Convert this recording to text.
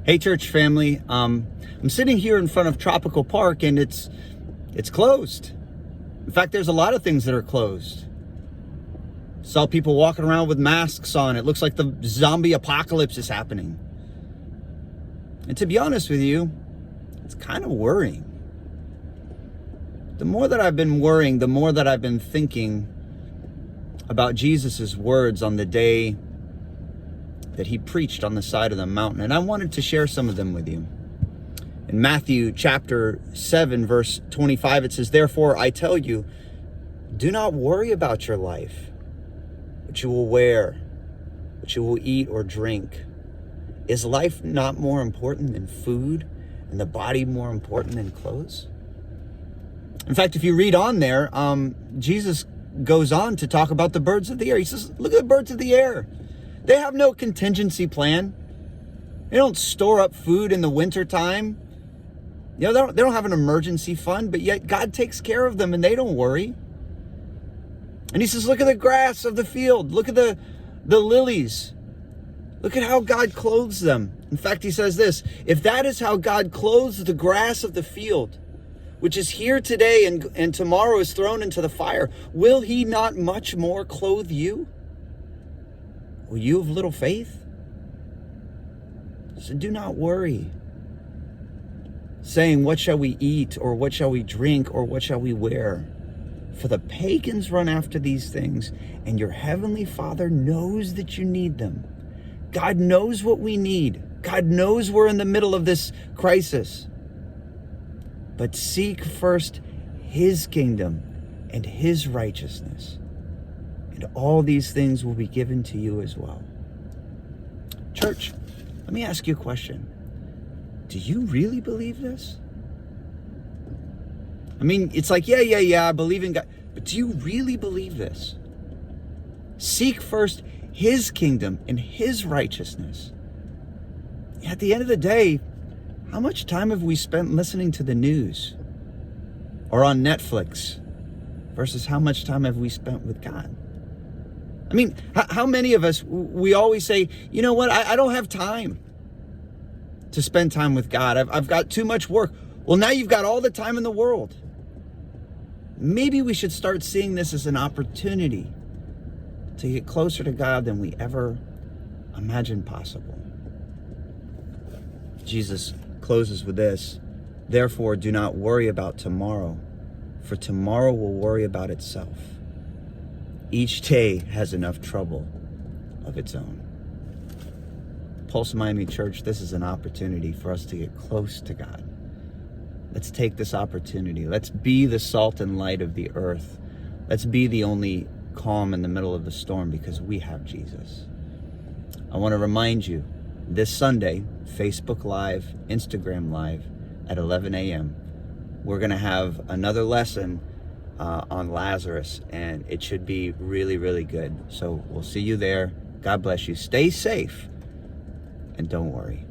Hey, church family. I'm sitting here in front of Tropical Park and it's closed. In fact, there's a lot of things that are closed. Saw people walking around with masks on. It looks like the zombie apocalypse is happening. And to be honest with you, it's kind of worrying. The more that I've been worrying, the more that I've been thinking about Jesus's words on the day that he preached on the side of the mountain. And I wanted to share some of them with you. In Matthew chapter 7, verse 25, it says, "Therefore I tell you, do not worry about your life, what you will wear, what you will eat or drink. Is life not more important than food, and the body more important than clothes?" In fact, if you read on there, Jesus goes on to talk about the birds of the air. He says, look at the birds of the air. They have no contingency plan. They don't store up food in the winter time. You know, they don't have an emergency fund, but yet God takes care of them and they don't worry. And he says, look at the grass of the field. Look at the lilies. Look at how God clothes them. In fact, he says this, if that is how God clothes the grass of the field, which is here today and tomorrow is thrown into the fire, will he not much more clothe you? Will you have little faith? So do not worry, saying, what shall we eat, or what shall we drink, or what shall we wear? For the pagans run after these things, and your heavenly Father knows that you need them. God knows what we need. God knows we're in the middle of this crisis. But seek first his kingdom and his righteousness, and all these things will be given to you as well. Church, let me ask you a question. Do you really believe this? I mean, it's like, yeah, I believe in God. But do you really believe this? Seek first his kingdom and his righteousness. At the end of the day, how much time have we spent listening to the news or on Netflix versus how much time have we spent with God? I mean, how many of us, we always say, you know what, I don't have time to spend time with God. I've got too much work. Well, now you've got all the time in the world. Maybe we should start seeing this as an opportunity to get closer to God than we ever imagined possible. Jesus closes with this, therefore do not worry about tomorrow, for tomorrow will worry about itself. Each day has enough trouble of its own. Pulse Miami Church, this is an opportunity for us to get close to God. Let's take this opportunity. Let's be the salt and light of the earth. Let's be the only calm in the middle of the storm because we have Jesus. I want to remind you, this Sunday, Facebook Live, Instagram Live at 11 a.m., we're going to have another lesson on Lazarus, and it should be really, really good. So we'll see you there. God bless you. Stay safe, and don't worry.